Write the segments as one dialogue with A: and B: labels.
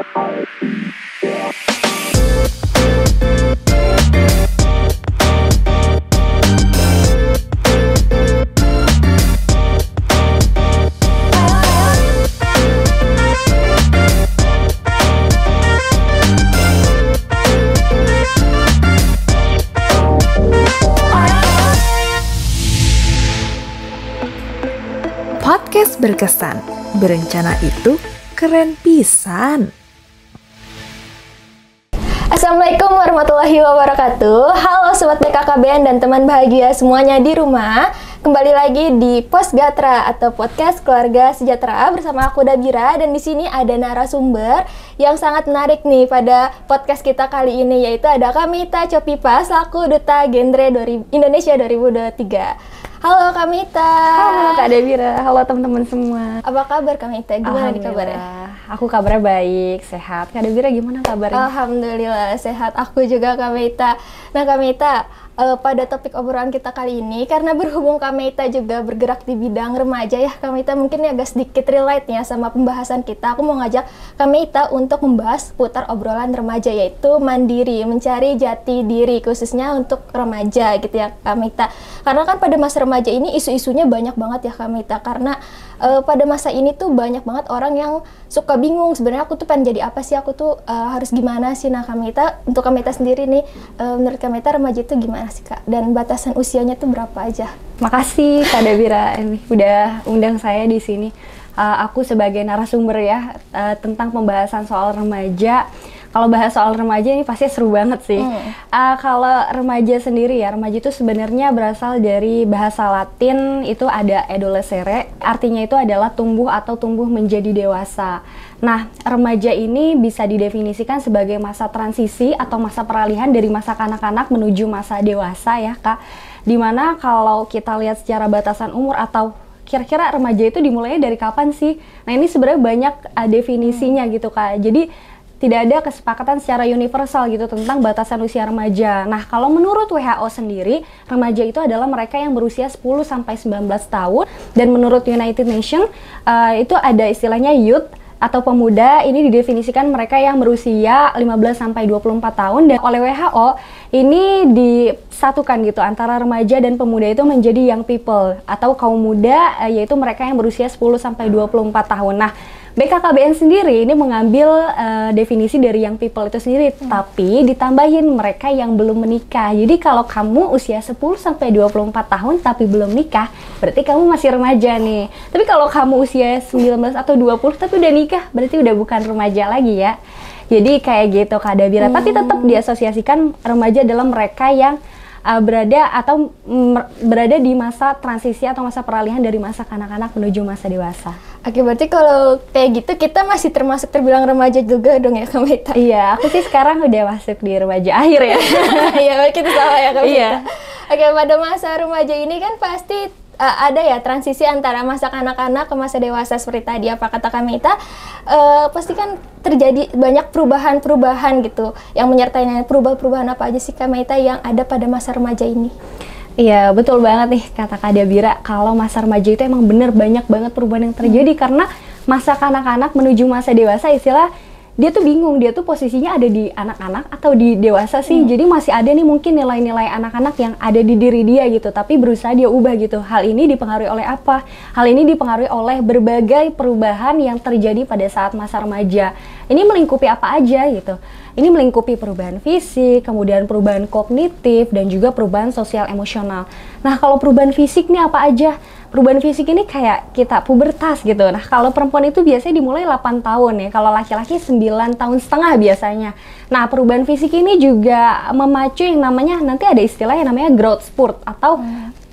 A: Podcast berkesan, berencana itu keren pisan.
B: Assalamualaikum warahmatullahi wabarakatuh. Halo Sobat BKKBN dan teman bahagia semuanya di rumah. Kembali lagi di Posgatra atau Podcast Keluarga Sejahtera bersama aku Dabira, dan di sini ada narasumber yang sangat menarik nih pada podcast kita kali ini, yaitu ada Kamita Copipa selaku Duta Genre Indonesia 2023. Halo Kamita.
C: Halo Kak Dabira, halo teman-teman semua.
B: Apa kabar Kamita? Gimana nih kabarnya?
C: Aku kabarnya baik, sehat. Kak Dabira gimana kabarnya?
B: Alhamdulillah sehat, aku juga Kamita. Nah Kamita, pada topik obrolan kita kali ini, karena berhubung Kamita juga bergerak di bidang remaja ya, Kamita mungkin agak sedikit relate ya sama pembahasan kita. Aku mau ngajak Kamita untuk membahas putar obrolan remaja, yaitu mandiri, mencari jati diri, khususnya untuk remaja gitu ya Kamita. Karena kan pada masa remaja ini isu-isunya banyak banget ya Kamita, karena pada masa ini tuh banyak banget orang yang suka bingung, sebenarnya aku tuh pengen jadi apa sih, aku tuh harus gimana sih. Nah Kamita, untuk Kamita sendiri nih, menurut Kamita remaja itu gimana sih Kak? Dan batasan usianya tuh berapa aja?
C: Makasih Kak Dabira udah undang saya di sini. Aku sebagai narasumber ya tentang pembahasan soal remaja. Kalau bahas soal remaja ini pasti seru banget sih. Kalau remaja sendiri ya, remaja itu sebenarnya berasal dari bahasa Latin, itu ada adolescere, artinya itu adalah tumbuh atau tumbuh menjadi dewasa. Nah, remaja ini bisa didefinisikan sebagai masa transisi atau masa peralihan dari masa kanak-kanak menuju masa dewasa ya Kak. Dimana kalau kita lihat secara batasan umur atau kira-kira remaja itu dimulainya dari kapan sih? Nah ini sebenarnya banyak definisinya gitu Kak. Jadi tidak ada kesepakatan secara universal gitu tentang batasan usia remaja. Nah, kalau menurut WHO sendiri, remaja itu adalah mereka yang berusia 10 sampai 19 tahun, dan menurut United Nations itu ada istilahnya youth atau pemuda. Ini didefinisikan mereka yang berusia 15 sampai 24 tahun, dan oleh WHO ini disatukan gitu antara remaja dan pemuda itu menjadi young people atau kaum muda, yaitu mereka yang berusia 10 sampai 24 tahun. Nah, BKKBN sendiri ini mengambil definisi dari young people itu sendiri, tapi ditambahin mereka yang belum menikah. Jadi kalau kamu usia 10 sampai 24 tahun tapi belum nikah, berarti kamu masih remaja nih. Tapi kalau kamu usia 19 atau 20 tapi udah nikah, berarti udah bukan remaja lagi ya. Jadi kayak gitu Kak Dabira, tapi tetap diasosiasikan remaja dalam mereka yang berada di masa transisi atau masa peralihan dari masa kanak-kanak menuju masa dewasa.
B: Oke, berarti kalau kayak gitu kita masih termasuk terbilang remaja juga dong ya Kamita?
C: Iya, aku sih sekarang udah masuk di remaja akhir ya.
B: Iya, kita sama ya Kamita.
C: Iya.
B: Oke, pada masa remaja ini kan pasti ada ya transisi antara masa kanak-kanak ke masa dewasa seperti tadi apa kata Kamita. Pasti kan terjadi banyak perubahan-perubahan gitu yang menyertainya. Perubahan apa aja sih Kamita yang ada pada masa remaja ini?
C: Iya, betul banget nih kata Kak Dabira. Kalau masa remaja itu emang bener banyak banget perubahan yang terjadi, karena masa kanak-kanak menuju masa dewasa, istilah dia tuh bingung, dia tuh posisinya ada di anak-anak atau di dewasa sih. Jadi masih ada nih mungkin nilai-nilai anak-anak yang ada di diri dia gitu, tapi berusaha dia ubah gitu. Hal ini dipengaruhi oleh apa? Hal ini dipengaruhi oleh berbagai perubahan yang terjadi pada saat masa remaja. Ini melingkupi apa aja gitu? Ini melingkupi perubahan fisik, kemudian perubahan kognitif, dan juga perubahan sosial emosional. Nah, kalau perubahan fisik nih apa aja? Perubahan fisik ini kayak kita pubertas gitu. Nah, kalau perempuan itu biasanya dimulai 8 tahun ya, kalau laki-laki 9 tahun setengah biasanya. Nah, perubahan fisik ini juga memacu yang namanya, nanti ada istilah yang namanya growth spurt atau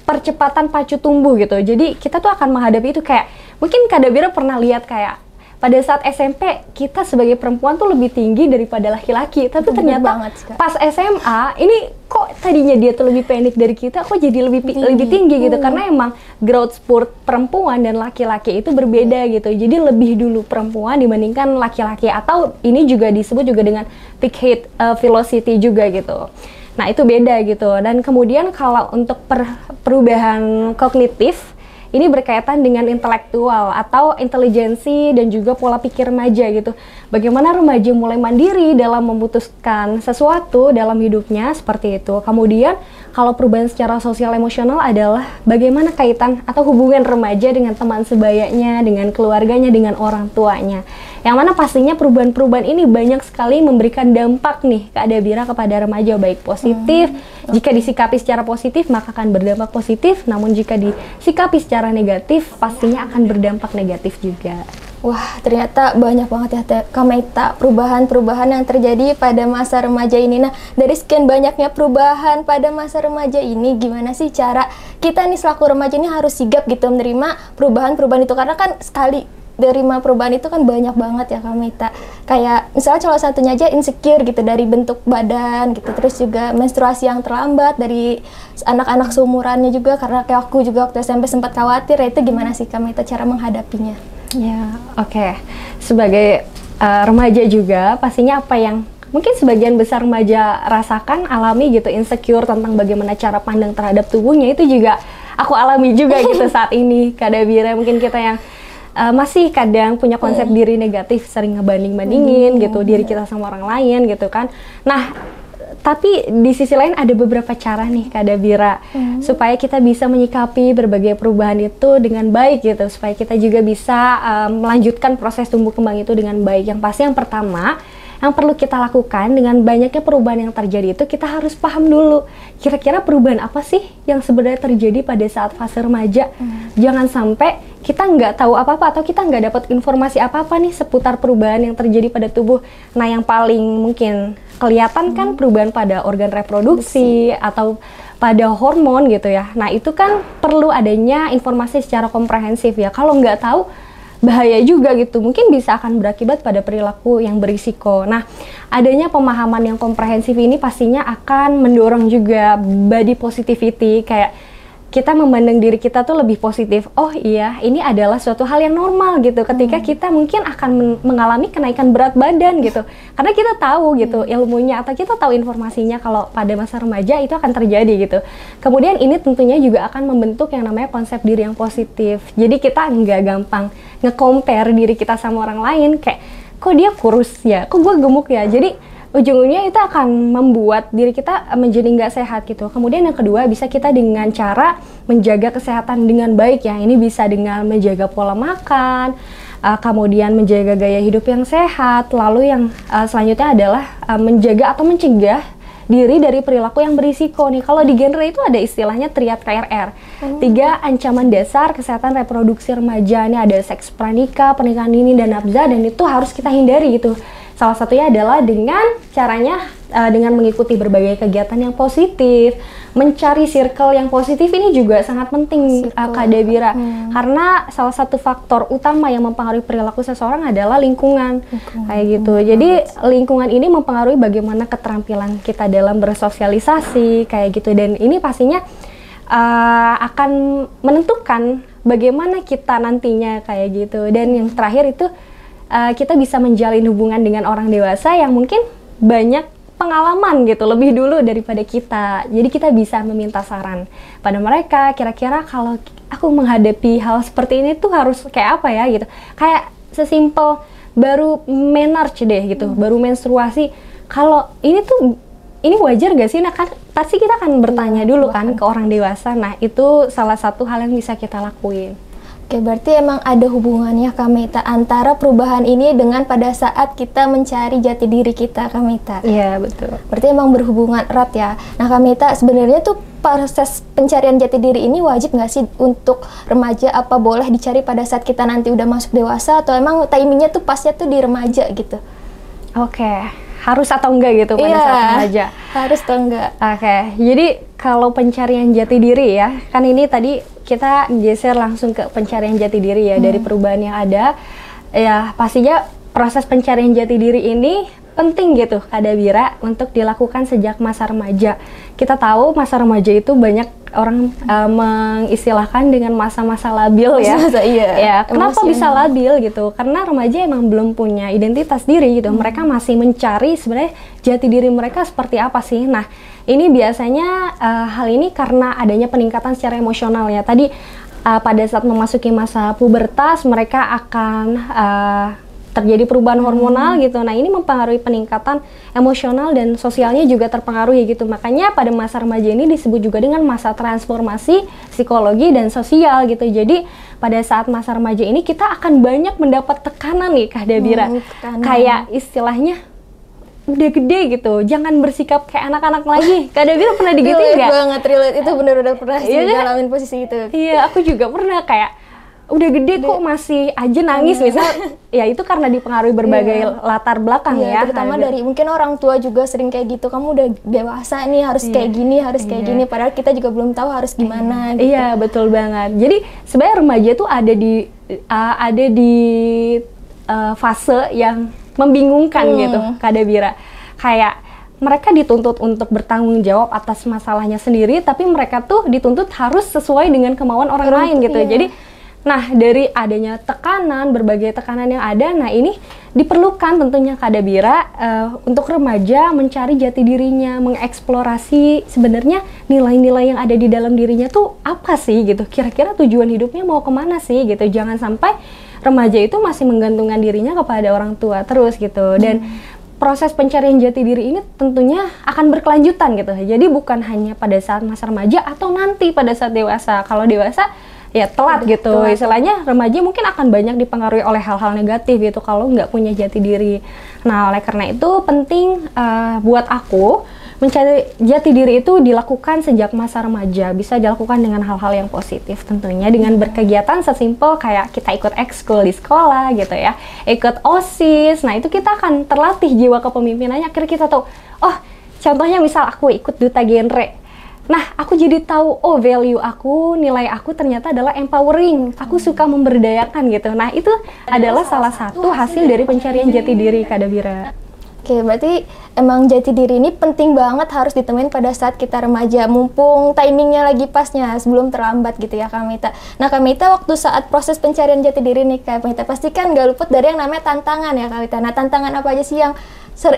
C: percepatan pacu tumbuh gitu. Jadi kita tuh akan menghadapi itu kayak, mungkin Kak Dabira pernah lihat kayak pada saat SMP kita sebagai perempuan tuh lebih tinggi daripada laki-laki, tapi ternyata pas SMA ini kok tadinya dia tuh lebih pendek dari kita, kok jadi lebih tinggi gitu, karena emang growth spurt perempuan dan laki-laki itu berbeda gitu. Jadi lebih dulu perempuan dibandingkan laki-laki, atau ini juga disebut juga dengan peak height velocity juga gitu. Nah itu beda gitu. Dan kemudian kalau untuk perubahan kognitif ini berkaitan dengan intelektual atau intelijensi dan juga pola pikir remaja gitu. Bagaimana remaja mulai mandiri dalam memutuskan sesuatu dalam hidupnya seperti itu. Kemudian kalau perubahan secara sosial emosional adalah bagaimana kaitan atau hubungan remaja dengan teman sebayanya, dengan keluarganya, dengan orang tuanya. Yang mana pastinya perubahan-perubahan ini banyak sekali memberikan dampak nih Kak Dabira kepada remaja, baik positif. Jika disikapi secara positif maka akan berdampak positif, namun jika disikapi secara negatif pastinya akan berdampak negatif juga.
B: Wah, ternyata banyak banget ya Kak Meita perubahan-perubahan yang terjadi pada masa remaja ini. Nah, dari sekian banyaknya perubahan pada masa remaja ini, gimana sih cara kita nih selaku remaja ini harus sigap gitu menerima perubahan-perubahan itu? Karena kan sekali dari perubahan itu kan banyak banget ya Kak Meita. Kayak misalnya salah satunya aja insecure gitu dari bentuk badan gitu, terus juga menstruasi yang terlambat dari anak-anak seumurannya juga, karena kayak aku juga waktu SMP sempat khawatir ya. Itu gimana sih Kak Meita cara menghadapinya?
C: Ya, oke. Sebagai remaja juga pastinya apa yang mungkin sebagian besar remaja rasakan, alami gitu, insecure tentang bagaimana cara pandang terhadap tubuhnya, itu juga aku alami juga gitu saat ini Kak Dabira. Mungkin kita yang masih kadang punya konsep diri negatif, sering ngebanding-bandingin gitu diri kita sama orang lain gitu kan. Nah, tapi di sisi lain ada beberapa cara nih Kak Dabira supaya kita bisa menyikapi berbagai perubahan itu dengan baik gitu, supaya kita juga bisa melanjutkan proses tumbuh kembang itu dengan baik. Yang pasti yang pertama yang perlu kita lakukan dengan banyaknya perubahan yang terjadi itu, kita harus paham dulu kira-kira perubahan apa sih yang sebenarnya terjadi pada saat fase remaja. Jangan sampai kita nggak tahu apa-apa atau kita nggak dapat informasi apa-apa nih seputar perubahan yang terjadi pada tubuh. Nah, yang paling mungkin kelihatan kan perubahan pada organ reproduksi atau pada hormon gitu ya. Nah, itu kan perlu adanya informasi secara komprehensif ya. Kalau nggak tahu, bahaya juga gitu, mungkin bisa akan berakibat pada perilaku yang berisiko. Nah, adanya pemahaman yang komprehensif ini pastinya akan mendorong juga body positivity, kayak kita memandang diri kita tuh lebih positif. Oh iya, ini adalah suatu hal yang normal gitu ketika kita mungkin akan mengalami kenaikan berat badan gitu. Karena kita tahu gitu ilmunya atau kita tahu informasinya kalau pada masa remaja itu akan terjadi gitu. Kemudian ini tentunya juga akan membentuk yang namanya konsep diri yang positif. Jadi kita nggak gampang nge-compare diri kita sama orang lain, kayak kok dia kurus ya, kok gue gemuk ya. Jadi ujung-ujungnya itu akan membuat diri kita menjadi nggak sehat gitu. Kemudian yang kedua, bisa kita dengan cara menjaga kesehatan dengan baik ya. Ini bisa dengan menjaga pola makan, kemudian menjaga gaya hidup yang sehat. Lalu yang selanjutnya adalah menjaga atau mencegah diri dari perilaku yang berisiko nih. Kalau di genre itu ada istilahnya triad KRR. 3 ancaman dasar kesehatan reproduksi remaja. Ini ada seks pranikah, pernikahan dini, dan nafsa, dan itu harus kita hindari gitu. Salah satunya adalah dengan caranya dengan mengikuti berbagai kegiatan yang positif, mencari circle yang positif. Ini juga sangat penting Kak Dabira, karena salah satu faktor utama yang mempengaruhi perilaku seseorang adalah lingkungan. Kayak gitu. Jadi lingkungan ini mempengaruhi bagaimana keterampilan kita dalam bersosialisasi kayak gitu, dan ini pastinya akan menentukan bagaimana kita nantinya kayak gitu. Dan yang terakhir itu kita bisa menjalin hubungan dengan orang dewasa yang mungkin banyak pengalaman gitu lebih dulu daripada kita. Jadi kita bisa meminta saran pada mereka, kira-kira kalau aku menghadapi hal seperti ini tuh harus kayak apa ya gitu. Kayak sesimpel baru menarche deh gitu, baru menstruasi. Kalau ini wajar gak sih? Nah kan pasti kita akan bertanya dulu kan ke orang dewasa. Nah itu salah satu hal yang bisa kita lakuin.
B: Oke, berarti emang ada hubungannya Kak Meita antara perubahan ini dengan pada saat kita mencari jati diri kita, Kak Meita.
C: Iya, betul.
B: Berarti emang berhubungan erat ya. Nah, Kak Meita, sebenarnya tuh proses pencarian jati diri ini wajib nggak sih untuk remaja? Apa boleh dicari pada saat kita nanti udah masuk dewasa, atau emang timingnya tuh pasnya tuh di remaja gitu?
C: Oke, harus atau enggak gitu pada saat remaja?
B: Harus atau enggak?
C: Oke, jadi kalau pencarian jati diri ya, kan ini tadi kita geser langsung ke pencarian jati diri ya, dari perubahan yang ada. Ya pastinya proses pencarian jati diri ini penting gitu Kak Dabira untuk dilakukan sejak masa remaja. Kita tahu masa remaja itu banyak orang mengistilahkan dengan masa-masa labil ya. Ya, kenapa bisa labil gitu? Karena remaja emang belum punya identitas diri gitu. Mereka masih mencari sebenarnya jati diri mereka seperti apa sih. Nah, ini biasanya hal ini karena adanya peningkatan secara emosional ya. Tadi pada saat memasuki masa pubertas mereka akan terjadi perubahan hormonal gitu. Nah, ini mempengaruhi peningkatan emosional dan sosialnya juga terpengaruhi gitu. Makanya pada masa remaja ini disebut juga dengan masa transformasi psikologi dan sosial gitu. Jadi pada saat masa remaja ini kita akan banyak mendapat tekanan nih Kak Dabira. Kayak istilahnya udah gede gitu, jangan bersikap kayak anak-anak lagi. Kak Dabira pernah digituin nggak?
B: Banget relate, itu benar-benar pernah sih ngalamin posisi itu.
C: Iya, aku juga pernah kayak udah gede kok masih aja nangis misal. Ya itu karena dipengaruhi berbagai latar belakang ya.
B: Terutama dari mungkin orang tua juga sering kayak gitu. Kamu udah dewasa nih, harus kayak gini, harus kayak gini. Padahal kita juga belum tahu harus gimana. Gitu.
C: Iya, betul banget. Jadi sebenarnya remaja tuh ada di fase yang membingungkan gitu, Kak Dabira. Kayak mereka dituntut untuk bertanggung jawab atas masalahnya sendiri, tapi mereka tuh dituntut harus sesuai dengan kemauan orang lain gitu. Jadi nah, dari adanya tekanan, berbagai tekanan yang ada, nah ini diperlukan tentunya Kak Dabira untuk remaja mencari jati dirinya, mengeksplorasi sebenarnya nilai-nilai yang ada di dalam dirinya tuh apa sih gitu. Kira-kira tujuan hidupnya mau kemana sih gitu. Jangan sampai remaja itu masih menggantungkan dirinya kepada orang tua terus gitu. Dan proses pencarian jati diri ini tentunya akan berkelanjutan gitu. Jadi bukan hanya pada saat masa remaja atau nanti pada saat dewasa. Kalau dewasa ya telat gitu, istilahnya remaja mungkin akan banyak dipengaruhi oleh hal-hal negatif gitu kalau nggak punya jati diri. Nah, oleh karena itu penting buat aku mencari jati diri itu dilakukan sejak masa remaja, bisa dilakukan dengan hal-hal yang positif tentunya, dengan berkegiatan sesimpel kayak kita ikut ekskul di sekolah gitu ya, ikut OSIS. Nah, itu kita akan terlatih jiwa kepemimpinannya, akhirnya kita tahu, oh contohnya misal aku ikut duta genre. Nah, aku jadi tahu, oh value aku, nilai aku ternyata adalah empowering. Aku suka memberdayakan gitu. Nah, itu adalah salah satu hasil dari pencarian jati diri, Kak Dabira.
B: Oke, berarti emang jati diri ini penting banget harus ditemuin pada saat kita remaja. Mumpung timingnya lagi pasnya, sebelum terlambat gitu ya Kak Mita. Nah Kak Mita, waktu saat proses pencarian jati diri nih Kak Mita, pasti kan gak luput dari yang namanya tantangan ya Kak Mita. Nah, tantangan apa aja sih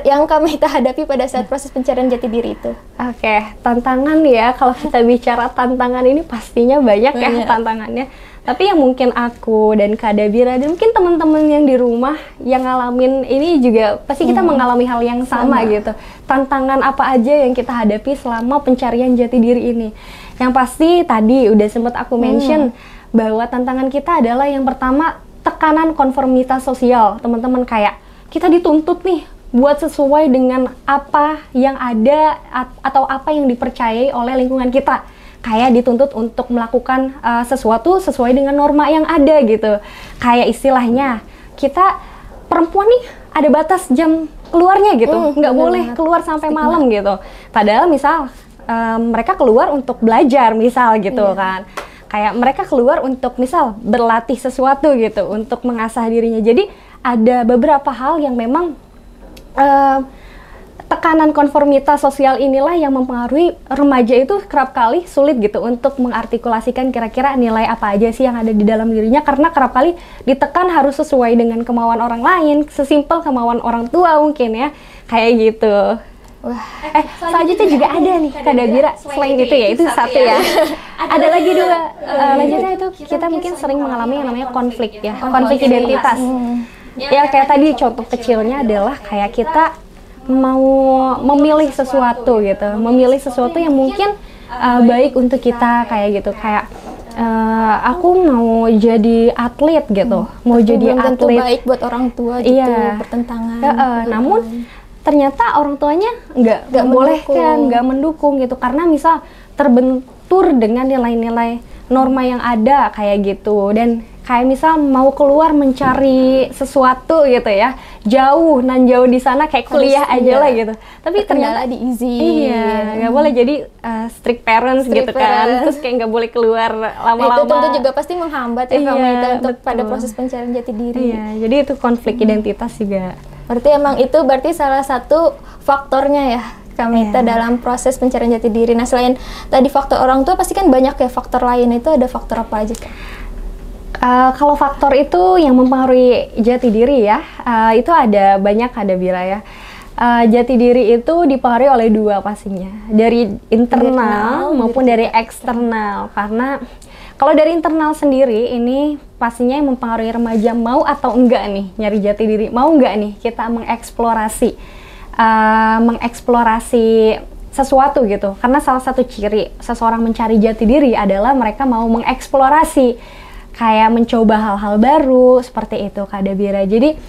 B: yang Kak Mita hadapi pada saat proses pencarian jati diri itu?
C: Oke, tantangan ya, kalau kita bicara tantangan ini pastinya banyak ya tantangannya. Tapi yang mungkin aku dan Kak Dabira dan mungkin teman-teman yang di rumah yang ngalamin ini juga pasti kita mengalami hal yang sama gitu. Tantangan apa aja yang kita hadapi selama pencarian jati diri ini? Yang pasti tadi udah sempat aku mention bahwa tantangan kita adalah yang pertama tekanan konformitas sosial, teman-teman. Kayak kita dituntut nih buat sesuai dengan apa yang ada atau apa yang dipercayai oleh lingkungan kita. Kayak dituntut untuk melakukan sesuatu sesuai dengan norma yang ada gitu. Kayak istilahnya kita perempuan nih ada batas jam keluarnya gitu, nggak boleh keluar sampai malam gitu. Padahal misal mereka keluar untuk belajar misal gitu kan. Kayak mereka keluar untuk misal berlatih sesuatu gitu, untuk mengasah dirinya. Jadi ada beberapa hal yang memang tekanan konformitas sosial inilah yang mempengaruhi remaja itu kerap kali sulit gitu untuk mengartikulasikan kira-kira nilai apa aja sih yang ada di dalam dirinya, karena kerap kali ditekan harus sesuai dengan kemauan orang lain, sesimpel kemauan orang tua mungkin ya, kayak gitu. Wah, selanjutnya juga ada nih Kak Dabira, selain itu ya, itu satu ya. Ada lagi dua, lanjutnya itu kita mungkin sering mengalami yang namanya konflik ya, konflik identitas. Ya kayak tadi contoh kecilnya adalah kayak kita mau memilih sesuatu gitu, memilih sesuatu yang mungkin baik untuk kita kayak gitu, kayak aku mau jadi atlet gitu, mau jadi
B: belum tentu
C: atlet
B: baik buat orang tua gitu, bertentangan.
C: Namun ternyata orang tuanya nggak membolehkan, nggak mendukung gitu, karena misal terbentur dengan nilai-nilai norma yang ada kayak gitu. Dan kayak misal mau keluar mencari sesuatu gitu ya, jauh di sana kayak kuliah aja lah gitu. Tapi ternyata
B: diizin.
C: Iya, nggak boleh jadi strict parents gitu kan. Terus kayak nggak boleh keluar lama-lama.
B: Itu tentu juga pasti menghambat ya Kak Mita untuk pada proses pencarian jati diri.
C: Iya, jadi itu konflik identitas juga.
B: Berarti salah satu faktornya ya Kak Mita dalam proses pencarian jati diri. Nah, selain tadi faktor orang tua, pasti kan banyak ya faktor lain. Itu ada faktor apa aja Kak?
C: Kalau faktor itu yang mempengaruhi jati diri ya, itu ada banyak, ada Bira ya. Jati diri itu dipengaruhi oleh dua pastinya, dari internal maupun dari eksternal. Karena Kalau dari internal sendiri, ini pastinya yang mempengaruhi remaja mau atau enggak nih nyari jati diri, mau enggak nih kita mengeksplorasi sesuatu gitu. Karena salah satu ciri seseorang mencari jati diri adalah mereka mau mengeksplorasi, kayak mencoba hal-hal baru seperti itu Kak Dabira. Jadi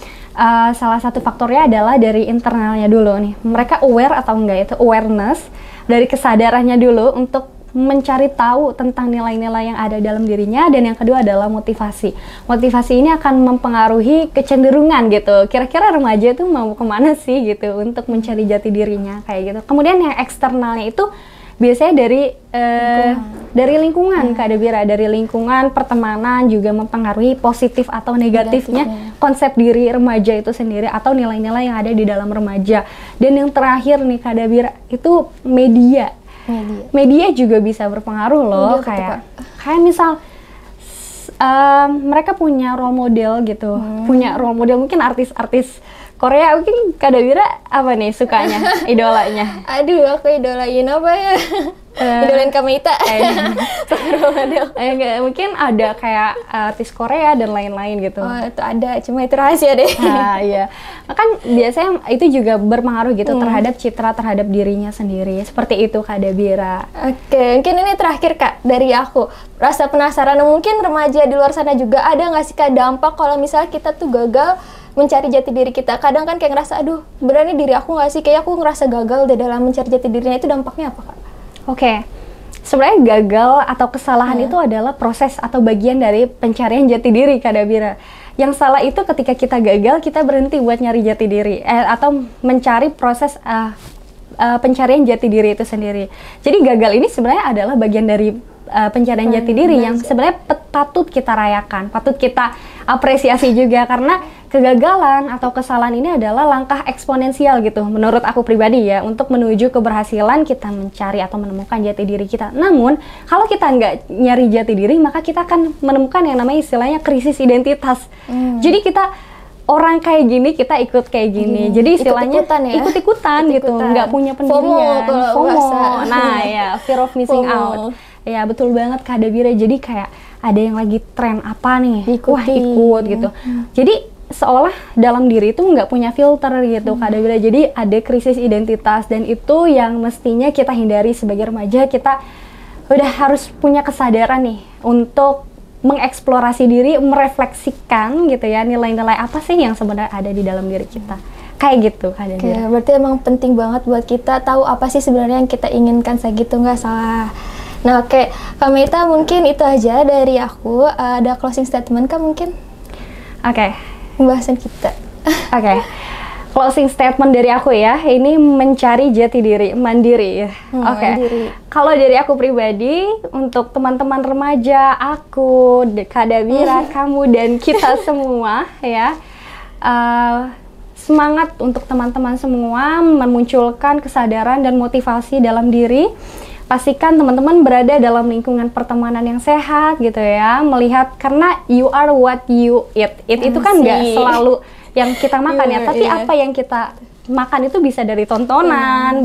C: salah satu faktornya adalah dari internalnya dulu nih. Mereka aware atau enggak, itu awareness dari kesadarannya dulu untuk mencari tahu tentang nilai-nilai yang ada dalam dirinya, dan yang kedua adalah motivasi. Motivasi ini akan mempengaruhi kecenderungan gitu. Kira-kira remaja itu mau kemana sih gitu untuk mencari jati dirinya kayak gitu. Kemudian yang eksternalnya itu biasanya dari lingkungan Kak Dabira, dari lingkungan pertemanan juga mempengaruhi positif atau negatifnya konsep diri remaja itu sendiri atau nilai-nilai yang ada di dalam remaja. Dan yang terakhir nih Kak Dabira itu media juga bisa berpengaruh loh, kayak misal mereka punya role model gitu, punya role model mungkin artis-artis Korea, mungkin Kak Dabira apa nih sukanya, idolanya?
B: Aduh, aku idolain apa ya? Idolain Kameita.
C: Mungkin ada kayak artis Korea dan lain-lain gitu.
B: Oh, itu ada, cuma itu rahasia deh.
C: Nah, iya. Kan biasanya itu juga berpengaruh gitu terhadap citra terhadap dirinya sendiri. Seperti itu Kak Dabira.
B: Oke, mungkin ini terakhir Kak dari aku. Rasa penasaran, mungkin remaja di luar sana juga ada nggak sih Kak dampak kalau misalnya kita tuh gagal mencari jati diri kita? Kadang kan kayak ngerasa, aduh berani diri aku nggak sih? Kayak aku ngerasa gagal deh dalam mencari jati dirinya, itu dampaknya apa Kak?
C: Oke, sebenarnya gagal atau kesalahan itu adalah proses atau bagian dari pencarian jati diri Kak Dabira. Yang salah itu ketika kita gagal, kita berhenti buat nyari jati diri atau mencari proses pencarian jati diri itu sendiri. Jadi gagal ini sebenarnya adalah bagian dari pencarian jati diri yang sebenarnya patut kita rayakan, patut kita apresiasi juga, karena kegagalan atau kesalahan ini adalah langkah eksponensial gitu menurut aku pribadi ya, untuk menuju keberhasilan kita mencari atau menemukan jati diri kita. Namun kalau kita nggak nyari jati diri, maka kita akan menemukan yang namanya istilahnya krisis identitas. Jadi kita orang kayak gini, kita ikut kayak gini. Jadi istilahnya ikut-ikutan gitu, nggak punya pendirian. FOMO. Nah ya, fear of missing out. Ya betul banget Kak Dabira. Jadi kayak ada yang lagi tren apa nih, wah ikut gitu. Jadi seolah dalam diri itu nggak punya filter gitu Kak Dabira. Jadi ada krisis identitas, dan itu yang mestinya kita hindari sebagai remaja. Kita udah harus punya kesadaran nih untuk mengeksplorasi diri, merefleksikan gitu ya, nilai-nilai apa sih yang sebenarnya ada di dalam diri kita. Kayak gitu Kak Dabira.
B: Berarti emang penting banget buat kita tahu apa sih sebenarnya yang kita inginkan, segitu nggak salah. Nah oke, Kak Meita mungkin itu aja dari aku. Ada closing statement Kak mungkin?
C: Oke.
B: Pembahasan kita.
C: Oke. Closing statement dari aku ya, ini mencari jati diri, mandiri ya. Oke. Kalau dari aku pribadi, untuk teman-teman remaja, aku, Kak Dabira, kamu dan kita semua ya, semangat untuk teman-teman semua memunculkan kesadaran dan motivasi dalam diri. Pastikan teman-teman berada dalam lingkungan pertemanan yang sehat gitu ya, melihat karena you are what you eat. Itu kan nggak selalu yang kita makan ya, tapi apa yang kita makan itu bisa dari tontonan,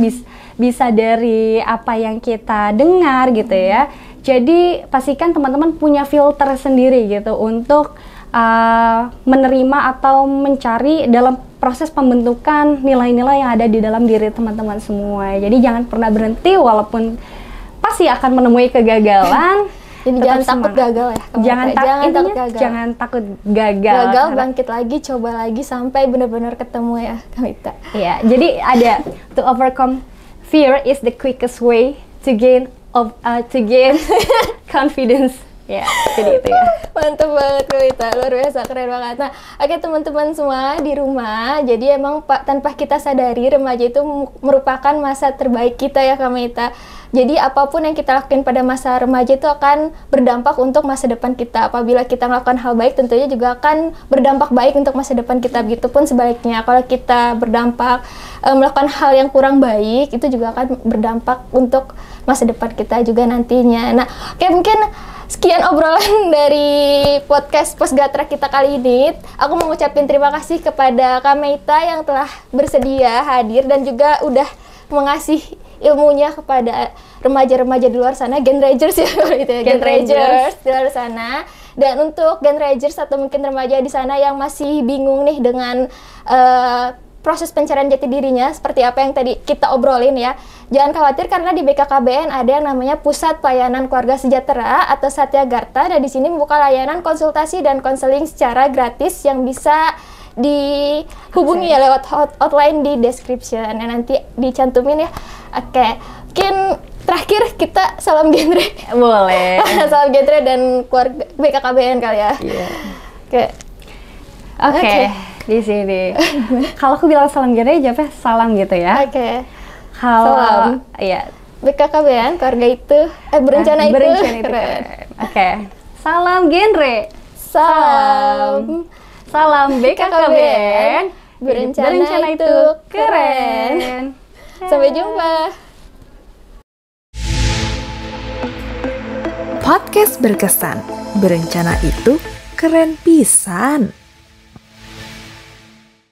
C: bisa dari apa yang kita dengar gitu ya. Jadi pastikan teman-teman punya filter sendiri gitu untuk menerima atau mencari dalam proses pembentukan nilai-nilai yang ada di dalam diri teman-teman semua. Jadi jangan pernah berhenti walaupun pasti akan menemui kegagalan.
B: Jadi jangan takut gagal ya.
C: Jangan takut gagal.
B: Gagal, bangkit lagi, coba lagi sampai benar-benar ketemu ya, Kamita.
C: Iya, jadi ada to overcome fear is the quickest way to gain confidence. Ya, jadi itu ya.
B: Mantap banget Kamita, luar biasa, keren banget. Nah, oke teman-teman semua di rumah, jadi emang tanpa kita sadari remaja itu merupakan masa terbaik kita ya Kamita. Jadi apapun yang kita lakukan pada masa remaja itu akan berdampak untuk masa depan kita. Apabila kita melakukan hal baik, tentunya juga akan berdampak baik untuk masa depan kita. Begitupun sebaliknya, kalau kita berdampak melakukan hal yang kurang baik, itu juga akan berdampak untuk masa depan kita juga nantinya. Nah, oke, mungkin sekian obrolan dari podcast Postgatra kita kali ini. Aku mau ngucapin terima kasih kepada Kak Meita yang telah bersedia hadir dan juga udah mengasih ilmunya kepada remaja-remaja di luar sana, Genragers ya gitu ya, Genragers di luar sana. Dan untuk Genragers atau mungkin remaja di sana yang masih bingung nih dengan proses pencarian jati dirinya seperti apa yang tadi kita obrolin ya. Jangan khawatir karena di BKKBN ada yang namanya Pusat Pelayanan Keluarga Sejahtera atau Satyagarta. Dan di sini membuka layanan konsultasi dan konseling secara gratis yang bisa dihubungi ya lewat hotline di description. Nah, nanti dicantumin ya. Oke. Mungkin terakhir kita salam genre.
C: Boleh.
B: Salam genre dan keluarga BKKBN kali ya.
C: Iya.
B: Oke.
C: Di sini. Kalau aku bilang salam genre, jawabnya salam gitu ya.
B: Oke.
C: Kalau
B: Salam.
C: iya.
B: BKKBN, keluarga itu berencana itu.
C: Keren. Oke. Salam genre. Salam BKKBN.
B: Berencana itu keren. Sampai jumpa.
A: Podcast berkesan. Berencana itu keren pisan.